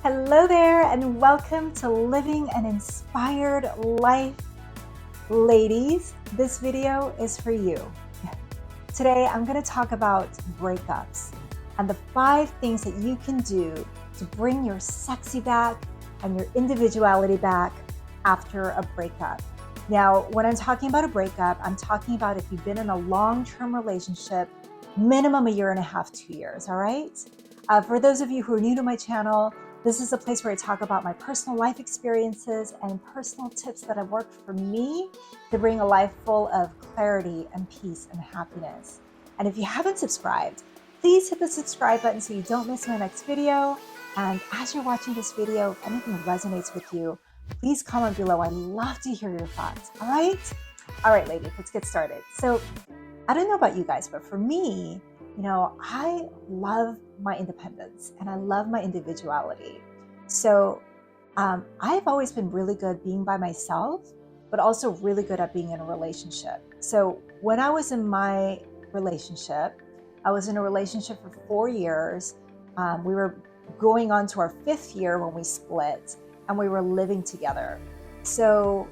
Hello there, and welcome to Living an Inspired Life. Ladies, this video is for you. Today, I'm going to talk about breakups and the 5 things that you can do to bring your sexy back and your individuality back after a breakup. Now, when I'm talking about a breakup, I'm talking about if you've been in a long-term relationship, minimum 1.5 to 2 years, all right? For those of you who are new to my channel, this is a place where I talk about my personal life experiences and personal tips that have worked for me to bring a life full of clarity and peace and happiness. And if you haven't subscribed, please hit the subscribe button so you don't miss my next video. And as you're watching this video, if anything resonates with you, please comment below. I'd love to hear your thoughts, all right? All right, ladies, let's get started. So I don't know about you guys, but for me, I love my independence and I love my individuality. So I've always been really good being by myself, but also really good at being in a relationship. So when I was in my relationship, I was in a relationship for 4 years. We were going on to our 5th year when we split, and we were living together. So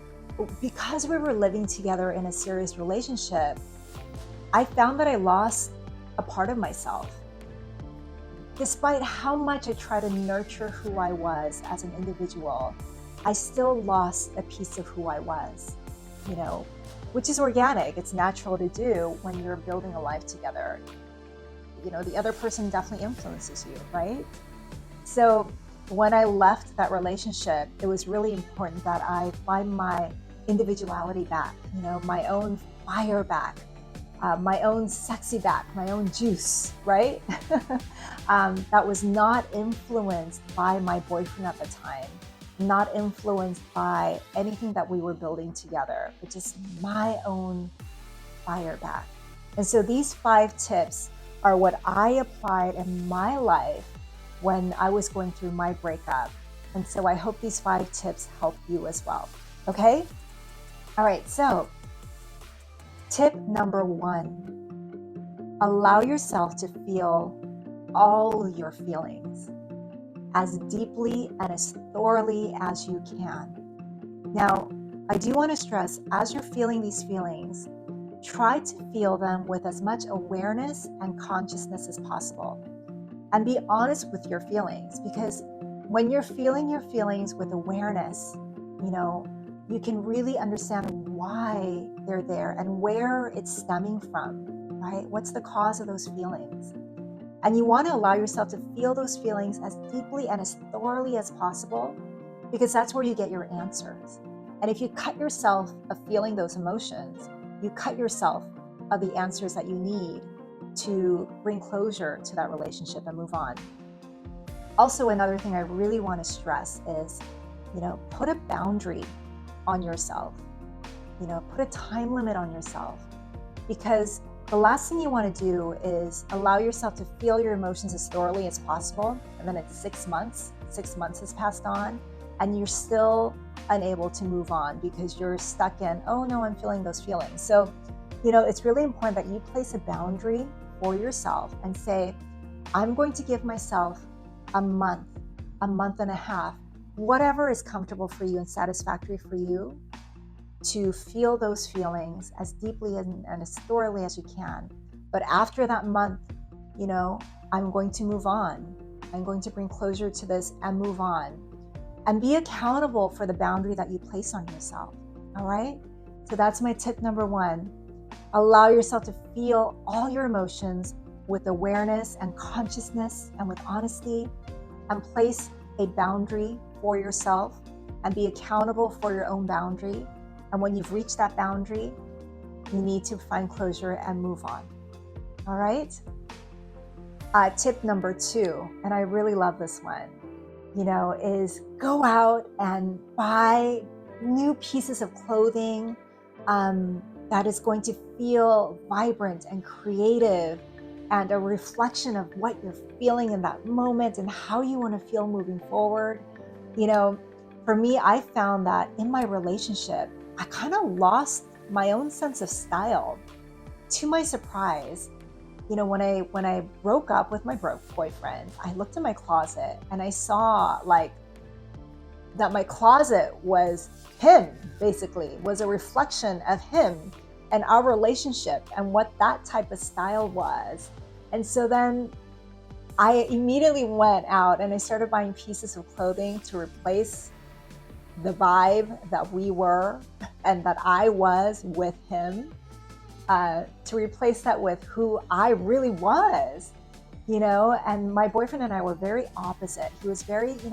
because we were living together in a serious relationship, I found that I lost a part of myself. Despite how much I tried to nurture who I was as an individual, I still lost a piece of who I was, which is organic. It's natural to do when you're building a life together. The other person definitely influences you, right? So when I left that relationship, it was really important that I find my individuality back, my own fire back. My own sexy back, my own juice, right? That was not influenced by my boyfriend at the time, not influenced by anything that we were building together, but just my own fire back. And so these 5 tips are what I applied in my life when I was going through my breakup. And so I hope these 5 tips help you as well. Okay? All right, so tip number 1, allow yourself to feel all your feelings as deeply and as thoroughly as you can. Now, I do want to stress, as you're feeling these feelings, try to feel them with as much awareness and consciousness as possible. And be honest with your feelings, because when you're feeling your feelings with awareness, you can really understand why they're there and where it's stemming from, right? What's the cause of those feelings? And you want to allow yourself to feel those feelings as deeply and as thoroughly as possible, because that's where you get your answers. And if you cut yourself of feeling those emotions, you cut yourself of the answers that you need to bring closure to that relationship and move on. Also, another thing I really want to stress is, put a boundary on yourself. Put a time limit on yourself, because the last thing you want to do is allow yourself to feel your emotions as thoroughly as possible, and then it's 6 months has passed on, and you're still unable to move on because you're stuck in, oh no, I'm feeling those feelings. So, it's really important that you place a boundary for yourself and say, I'm going to give myself a month and a half, whatever is comfortable for you and satisfactory for you, to feel those feelings as deeply and as thoroughly as you can. But after that month, I'm going to move on. I'm going to bring closure to this and move on. And be accountable for the boundary that you place on yourself, all right? So that's my tip number 1. Allow yourself to feel all your emotions with awareness and consciousness and with honesty, and place a boundary for yourself and be accountable for your own boundary. And when you've reached that boundary, you need to find closure and move on. All right? Tip number 2, and I really love this one, is go out and buy new pieces of clothing that is going to feel vibrant and creative and a reflection of what you're feeling in that moment and how you want to feel moving forward. For me, I found that in my relationship, I kind of lost my own sense of style. To my surprise, when I broke up with my boyfriend, I looked in my closet and I saw like that my closet was him, basically, was a reflection of him and our relationship and what that type of style was. And so then I immediately went out and I started buying pieces of clothing to replace the vibe that we were and that I was with him, to replace that with who I really was, and my boyfriend and I were very opposite. He was very, he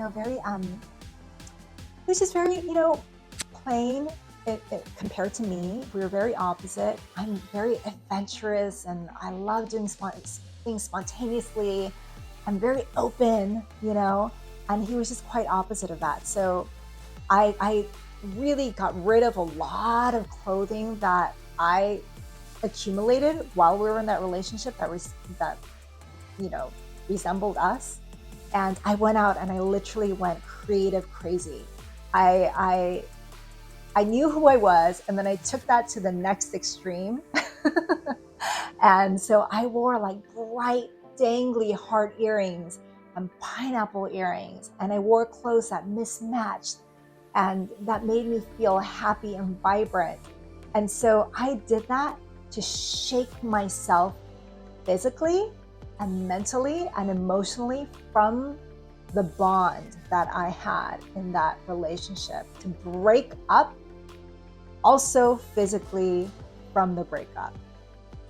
was just very, plain compared to me. We were very opposite. I'm very adventurous and I love doing things spontaneously. I'm very open, and he was just quite opposite of that. So I really got rid of a lot of clothing that I accumulated while we were in that relationship that resembled us. And I went out and I literally went creative crazy. I knew who I was, and then I took that to the next extreme. And so I wore like bright, dangly heart earrings and pineapple earrings, and I wore clothes that mismatched and that made me feel happy and vibrant. And so I did that to shake myself physically and mentally and emotionally from the bond that I had in that relationship, to break up also physically from the breakup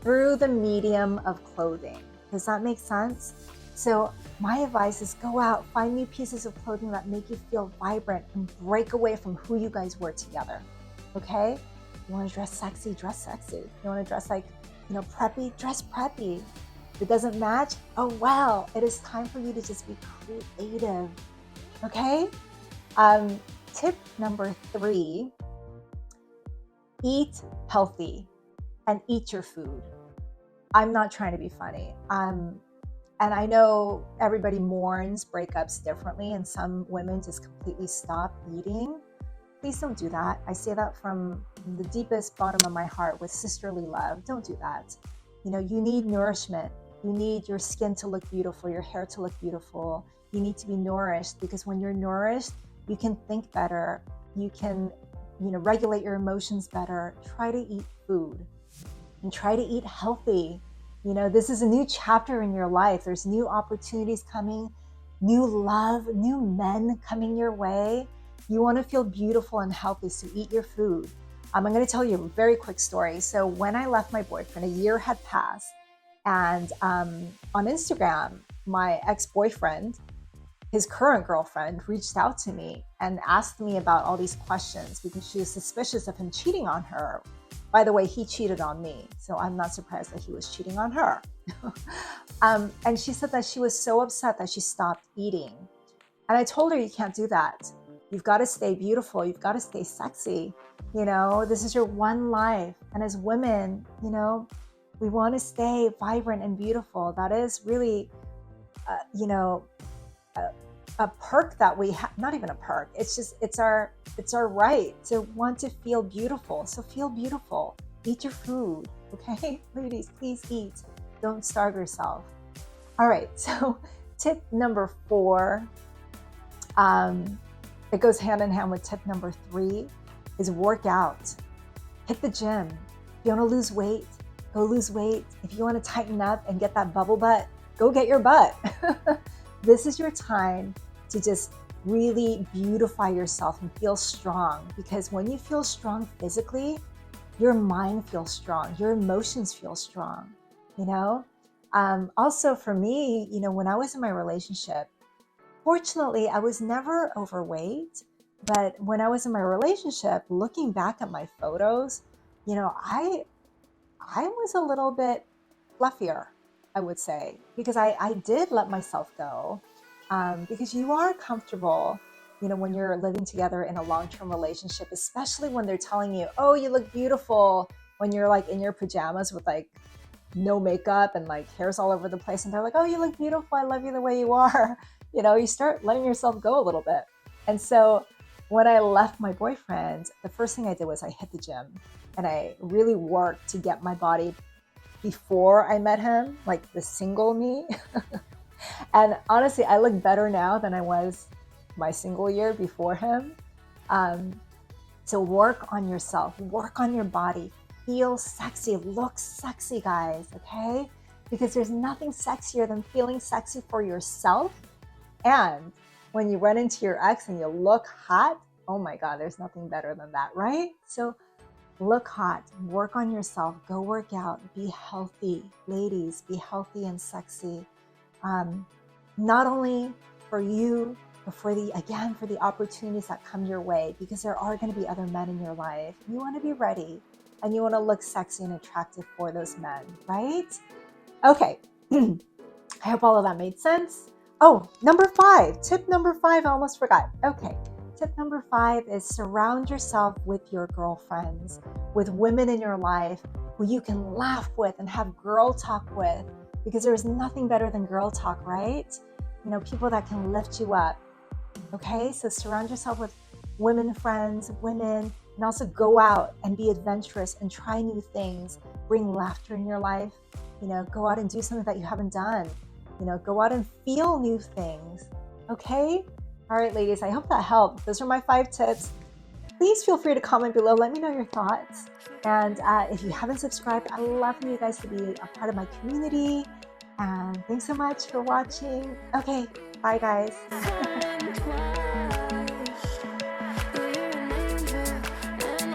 through the medium of clothing. Does that make sense? So my advice is go out, find new pieces of clothing that make you feel vibrant and break away from who you guys were together. Okay? You want to dress sexy, dress sexy. You want to dress like, preppy, dress preppy. If it doesn't match, oh well, it is time for you to just be creative. Okay? Tip number 3, eat healthy and eat your food. I'm not trying to be funny. And I know everybody mourns breakups differently, and some women just completely stop eating. Please don't do that. I say that from the deepest bottom of my heart with sisterly love. Don't do that. You need nourishment. You need your skin to look beautiful, your hair to look beautiful. You need to be nourished, because when you're nourished, you can think better. You can, regulate your emotions better. Try to eat food and try to eat healthy. This is a new chapter in your life. There's new opportunities coming, new love, new men coming your way. You want to feel beautiful and healthy, so eat your food. I'm going to tell you a very quick story. So when I left my boyfriend, a year had passed, and on Instagram, my ex-boyfriend, his current girlfriend, reached out to me and asked me about all these questions because she was suspicious of him cheating on her. By the way, he cheated on me, so I'm not surprised that he was cheating on her. And she said that she was so upset that she stopped eating. And I told her, you can't do that. You've got to stay beautiful. You've got to stay sexy. This is your one life. And as women, we want to stay vibrant and beautiful. That is really, a perk that we have. Not even a perk. It's our right to want to feel beautiful. So feel beautiful. Eat your food. Okay, ladies, please eat. Don't starve yourself. All right. So tip number 4. It goes hand in hand with tip number 3, is work out. Hit the gym. If you want to lose weight, go lose weight. If you want to tighten up and get that bubble butt, go get your butt. This is your time to just really beautify yourself and feel strong, because when you feel strong physically, your mind feels strong, your emotions feel strong, Also for me, when I was in my relationship, fortunately, I was never overweight, but when I was in my relationship, looking back at my photos, I was a little bit fluffier, I would say, because I did let myself go, because you are comfortable, when you're living together in a long-term relationship, especially when they're telling you, oh, you look beautiful, when you're like in your pajamas with like no makeup and like hairs all over the place, and they're like, oh, you look beautiful, I love you the way you are. You start letting yourself go a little bit. And so when I left my boyfriend, the first thing I did was I hit the gym and I really worked to get my body before I met him, like the single me. And honestly, I look better now than I was my single year before him. So work on yourself, work on your body, feel sexy, look sexy, guys, okay? Because there's nothing sexier than feeling sexy for yourself. And when you run into your ex and you look hot, oh my God, there's nothing better than that, right? So look hot, work on yourself, go work out, be healthy. Ladies, be healthy and sexy. Not only for you, but for the opportunities that come your way, because there are going to be other men in your life. You want to be ready and you want to look sexy and attractive for those men, right? Okay. I hope all of that made sense. Oh, number 5, tip number 5, I almost forgot. Okay. Tip number 5 is surround yourself with your girlfriends, with women in your life who you can laugh with and have girl talk with, because there's nothing better than girl talk, right? You know, people that can lift you up. Okay, so surround yourself with women friends, women, and also go out and be adventurous and try new things. Bring laughter in your life. You know, go out and do something that you haven't done. You know, go out and feel new things. Okay? All right, ladies, I hope that helped. Those are my 5 tips. Please feel free to comment below. Let me know your thoughts. And if you haven't subscribed, I'd love for you guys to be a part of my community. And thanks so much for watching. Okay, bye guys.